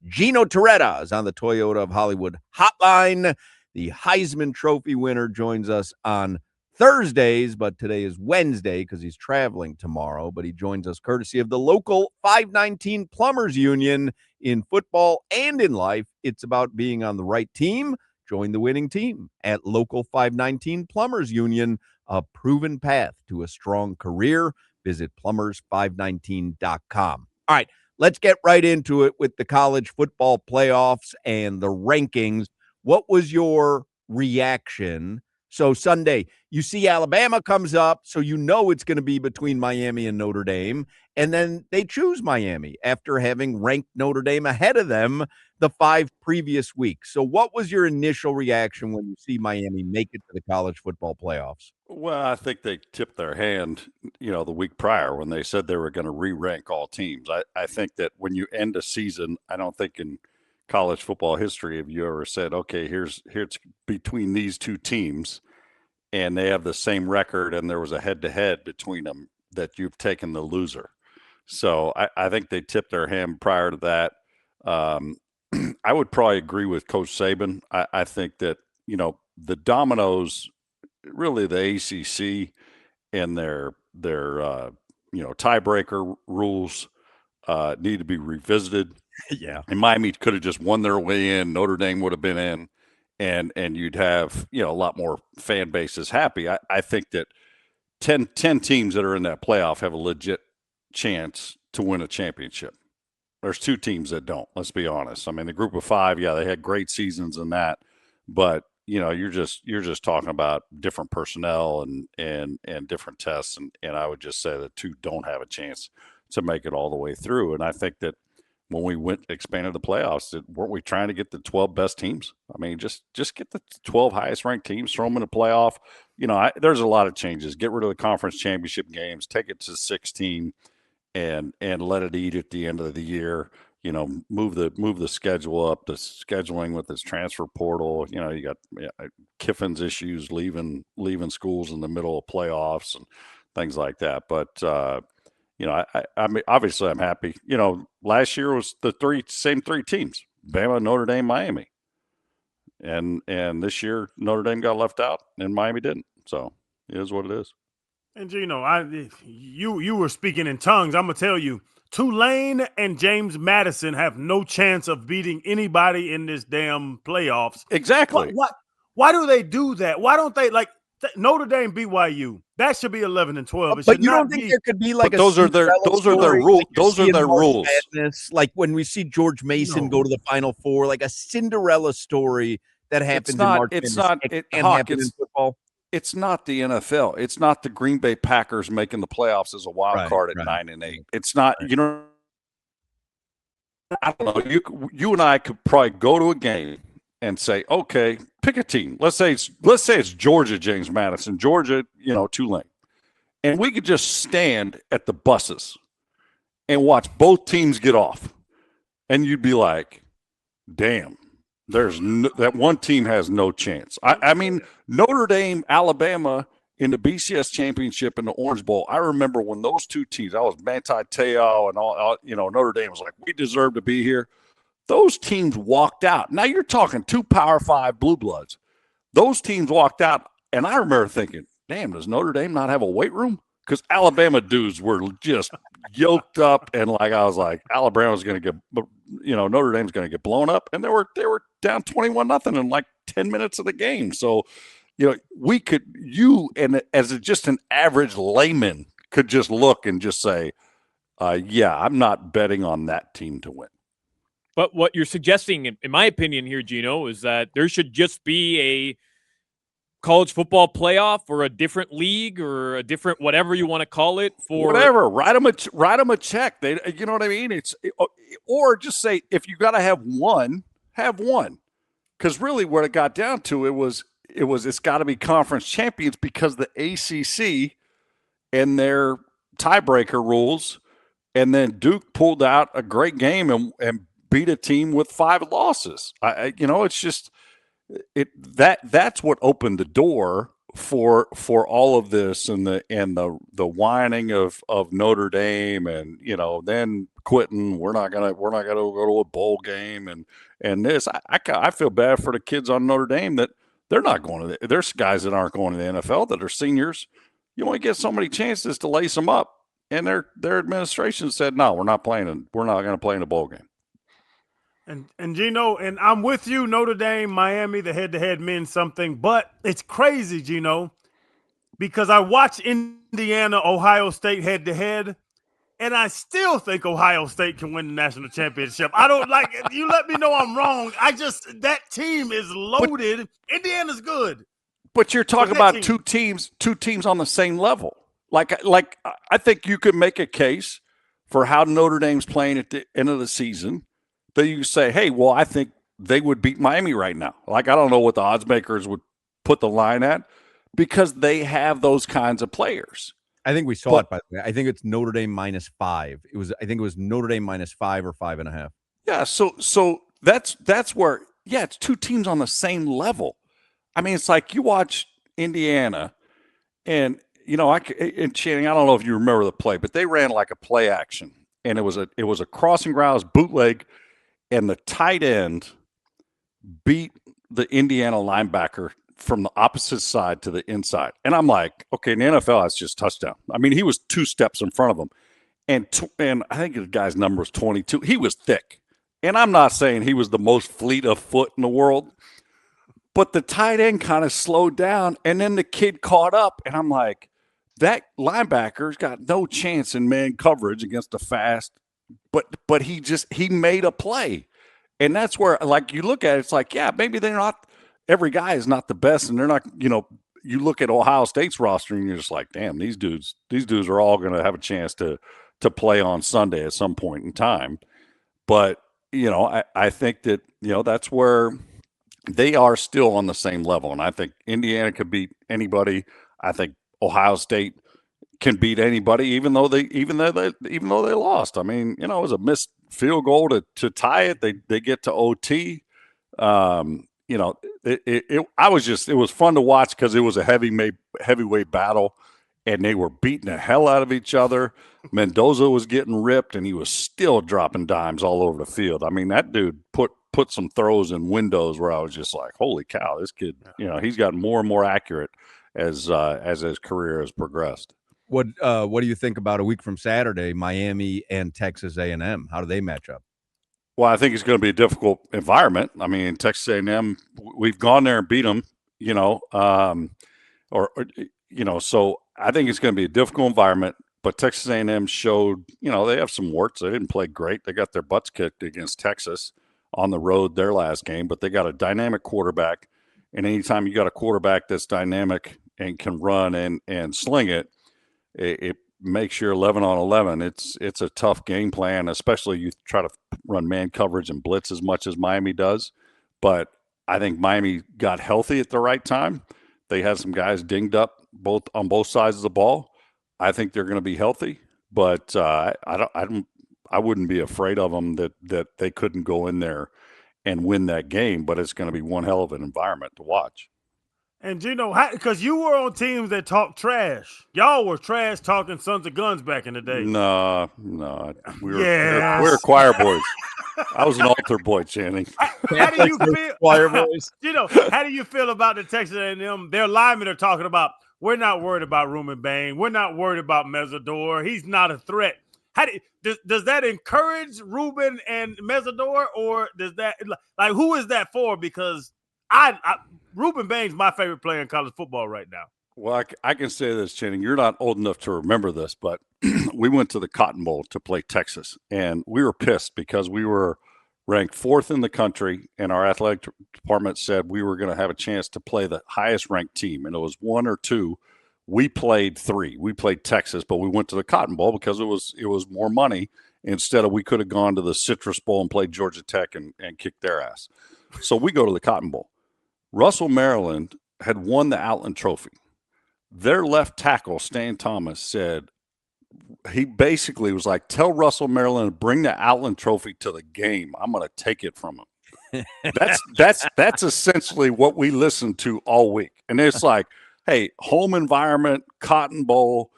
Gino Torretta is on the Toyota of Hollywood hotline. The Heisman Trophy winner joins us on Thursdays, but today is Wednesday because he's traveling tomorrow. But he joins us courtesy of the local 519 Plumbers Union. In football and in life, it's about being on the right team. Join the winning team at local 519 Plumbers Union, a proven path to a strong career. Visit plumbers519.com. All right, let's get right into it with the college football playoffs and the rankings. What was your reaction? So Sunday, you see Alabama comes up, so you know it's going to be between Miami and Notre Dame, and then they choose Miami after having ranked Notre Dame ahead of them the 5 previous weeks. So what was your initial reaction when you see Miami make it to the college football playoffs? Well, I think they tipped their hand, the week prior when they said they were going to re-rank all teams. I think that when you end a season, I don't think in college football history have you ever said, okay, here's between these two teams and they have the same record and there was a head-to-head between them that you've taken the loser. So I think they tipped their hand prior to that. I would probably agree with Coach Saban. I think that, the dominoes, really the ACC and their tiebreaker rules need to be revisited. Yeah. And Miami could have just won their way in. Notre Dame would have been in, and you'd have, a lot more fan bases happy. I think that 10 teams that are in that playoff have a legit chance to win a championship. There's 2 teams that don't, let's be honest. I mean, the group of 5, yeah, they had great seasons in that, but you're just talking about different personnel and different tests, and I would just say that 2 don't have a chance to make it all the way through. And I think that when we expanded the playoffs, weren't we trying to get the 12 best teams? I mean, just get the 12 highest ranked teams, throw them in a playoff. There's a lot of changes. Get rid of the conference championship games, take it to 16, and let it eat at the end of the year. Move the schedule up, the scheduling with this transfer portal. You got Kiffin's issues, leaving schools in the middle of playoffs and things like that. But I mean, obviously I'm happy. Last year was the same three teams: Bama, Notre Dame, Miami, and this year Notre Dame got left out and Miami didn't. So it is what it is. And you were speaking in tongues. I'm gonna tell you, Tulane and James Madison have no chance of beating anybody in this damn playoffs. Exactly. Why do they do that? Why don't they Notre Dame BYU? That should be 11 and 12. But you don't think there could be like those are their rules. Those are their rules. Madness, like when we see George Mason go to the Final Four, like a Cinderella story that happens in March Madness. Can't happen in football. It's not the NFL. It's not the Green Bay Packers making the playoffs as a wild card at 9 and 8. It's not. I don't know. You and I could probably go to a game and say, okay, pick a team. Let's say it's Georgia, James Madison, Georgia, Tulane, and we could just stand at the buses and watch both teams get off, and you'd be like, damn. That one team has no chance. I mean, Notre Dame, Alabama in the BCS championship in the Orange Bowl. I remember when those 2 teams, I was Manti Te'o and all, Notre Dame was like, we deserve to be here. Those teams walked out. Now you're talking 2 Power 5 blue bloods. Those teams walked out, and I remember thinking, damn, does Notre Dame not have a weight room? Because Alabama dudes were just yoked up, and I was like, Alabama's going to get, Notre Dame's going to get blown up, and they were down 21-0 in like 10 minutes of the game. So, and as just an average layman could just look and just say, yeah, I'm not betting on that team to win. But what you're suggesting, in my opinion here, Gino, is that there should just be a college football playoff or a different league or a different whatever you want to call it for whatever. Write them a check. They, you know what I mean? Or just say if you got to have one, have one. Because really, what it got down to it's got to be conference champions because the ACC and their tiebreaker rules, and then Duke pulled out a great game and beat a team with 5 losses. It's just. That's what opened the door for all of this and the whining of Notre Dame and then quitting. We're not gonna go to a bowl game and this. I feel bad for the kids on Notre Dame that they're not going to. There's guys that aren't going to the NFL that are seniors. You only get so many chances to lace them up, and their administration said no, we're not playing. We're not going to play in a bowl game. And Gino, and I'm with you, Notre Dame, Miami, the head-to-head means something, but it's crazy, Gino, because I watch Indiana, Ohio State head-to-head, and I still think Ohio State can win the national championship. I don't like it. You let me know I'm wrong. That team is loaded. Indiana's good. But you're talking about two teams on the same level. Like I think you could make a case for how Notre Dame's playing at the end of the season that you say, hey, well, I think they would beat Miami right now. Like, I don't know what the odds makers would put the line at because they have those kinds of players. I think we saw it, by the way. I think it's Notre Dame -5. I think it was Notre Dame -5 or 5.5. Yeah, so that's where, yeah, it's two teams on the same level. I mean, it's like you watch Indiana, and and Channing, I don't know if you remember the play, but they ran like a play action, and it was a crossing route, bootleg, and the tight end beat the Indiana linebacker from the opposite side to the inside. And I'm like, okay, in the NFL, that's just touchdown. I mean, he was 2 steps in front of him. And I think the guy's number was 22. He was thick. And I'm not saying he was the most fleet of foot in the world, but the tight end kind of slowed down, and then the kid caught up, and I'm like, that linebacker's got no chance in man coverage against a fast, but he made a play. And that's where, like, you look at it, it's like, yeah, maybe they're not, every guy is not the best, and they're not, you look at Ohio State's roster, and you're just like, damn, these dudes are all going to have a chance to play on Sunday at some point in time. But, I think that, that's where they are still on the same level. And I think Indiana could beat anybody. I think Ohio State can beat anybody, even though they lost. I mean, it was a missed field goal to tie it. They get to OT. It was fun to watch because it was a heavyweight battle, and they were beating the hell out of each other. Mendoza was getting ripped, and he was still dropping dimes all over the field. I mean, that dude put some throws in windows where I was just like, holy cow, this kid, he's gotten more and more accurate as his career has progressed. What do you think about a week from Saturday, Miami and Texas A&M? How do they match up? Well, I think it's going to be a difficult environment. I mean, Texas A&M, we've gone there and beat them, so I think it's going to be a difficult environment. But Texas A&M showed, they have some warts. They didn't play great. They got their butts kicked against Texas on the road their last game, but they got a dynamic quarterback. And anytime you got a quarterback that's dynamic and can run and sling it, it makes your 11 on 11. It's a tough game plan, especially you try to run man coverage and blitz as much as Miami does. But I think Miami got healthy at the right time. They had some guys dinged up on both sides of the ball. I think they're going to be healthy, but I wouldn't be afraid of them that they couldn't go in there and win that game. But it's going to be one hell of an environment to watch. And Gino, because you were on teams that talk trash. Y'all were trash talking Sons of Guns back in the day. No. We were choir boys. I was an altar boy, Channing. How do you feel? Choir boys. Gino, how do you feel about the Texas A&M? Their linemen are talking about, we're not worried about Ruben Bain. We're not worried about Mesidor. He's not a threat. Does that encourage Ruben and Mesidor, or does that, like, who is that for? Because Ruben Bain's my favorite player in college football right now. Well, I can say this, Channing. You're not old enough to remember this, but we went to the Cotton Bowl to play Texas, and we were pissed because we were ranked 4th in the country, and our athletic department said we were going to have a chance to play the highest-ranked team, and it was 1 or 2. We played 3. We played Texas, but we went to the Cotton Bowl because it was more money. Instead of, we could have gone to the Citrus Bowl and played Georgia Tech and kicked their ass. So we go to the Cotton Bowl. Russell, Maryland had won the Outland Trophy. Their left tackle, Stan Thomas, said, he basically was like, tell Russell, Maryland to bring the Outland Trophy to the game. I'm going to take it from him. That's essentially what we listened to all week. And it's like, hey, home environment, Cotton Bowl,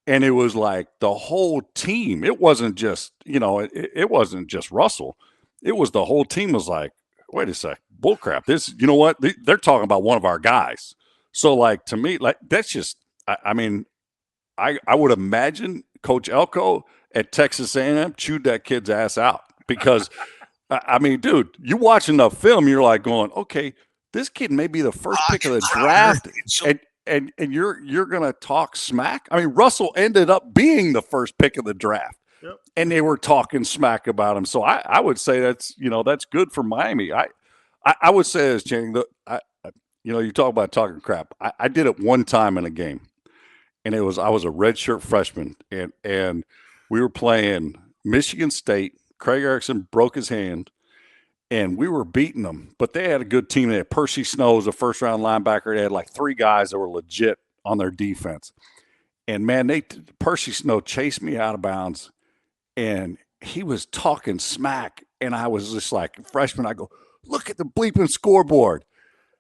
And it was like the whole team. It wasn't just, it wasn't just Russell. It was the whole team was like, wait a sec, bullcrap. This, you know what? They're talking about one of our guys. So, like, to me, like, that's just, I mean, I would imagine Coach Elko at Texas A&M chewed that kid's ass out because, I mean, dude, you watching the film, you're like going, okay, this kid may be the first pick of the draft, and you're gonna talk smack. I mean, Russell ended up being the first pick of the draft, and they were talking smack about him. So I would say that's good for Miami. I would say this, Channing. You talk about talking crap. I did it one time in a game, and I was a redshirt freshman, and we were playing Michigan State. Craig Erickson broke his hand, and we were beating them. But they had a good team. They had Percy Snows, a first-round linebacker. They had like 3 guys that were legit on their defense. And, man, Percy Snow chased me out of bounds, and he was talking smack. And I was just like, freshman, I go, look at the bleeping scoreboard.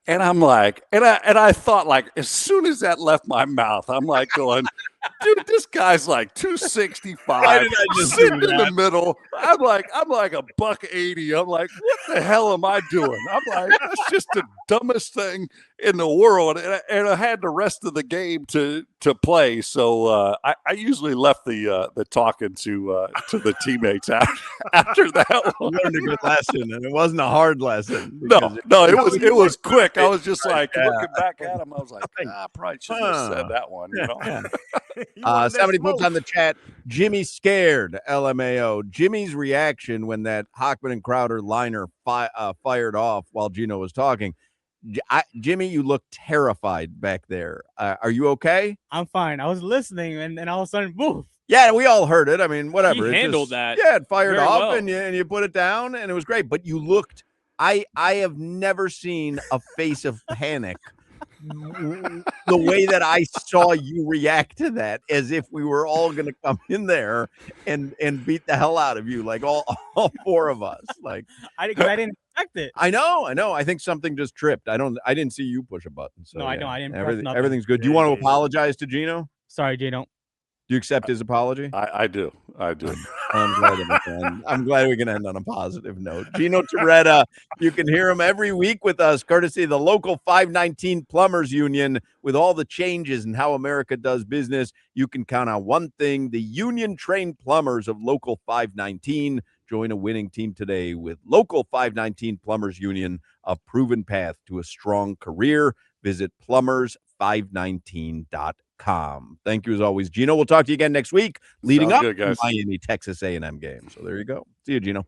And I'm like, and I thought, like, as soon as that left my mouth, I'm like going, dude, this guy's like 265, sitting in the middle. I'm like $180. I'm like, what the hell am I doing? I'm like, that's just the dumbest thing in the world. And I had the rest of the game to play. So I usually left the talking to the teammates after that one. Learned a good lesson, and it wasn't a hard lesson. No, it was quick. I was just like looking back at him. I was like, I probably shouldn't have said that one. Somebody puts on the chat, Jimmy scared, LMAO. Jimmy's reaction when that Hockman and Crowder liner fired off while Gino was talking. Jimmy, you look terrified back there. Are you okay? I'm fine. I was listening, and all of a sudden, boof. Yeah, we all heard it. I mean, whatever. He handled that. Yeah, it fired off, well. and you put it down, and it was great. But you looked. I have never seen a face of panic the way that I saw you react to that, as if we were all going to come in there and beat the hell out of you, like all 4 of us. Like I didn't expect it. I know. I think something just tripped. I didn't see you push a button. So no, I know. I didn't. Everything's good. Do you want to apologize to Gino? Sorry, Gino. Do you accept his apology? I do. I'm glad we can end on a positive note. Gino Torretta, you can hear him every week with us, courtesy of the local 519 Plumbers Union. With all the changes in how America does business, you can count on one thing: the union-trained plumbers of Local 519. Join a winning team today with Local 519 Plumbers Union, a proven path to a strong career. Visit plumbers519.com. Thank you as always, Gino. We'll talk to you again next week, leading up to Miami Texas A&M game. So there you go. See you, Gino.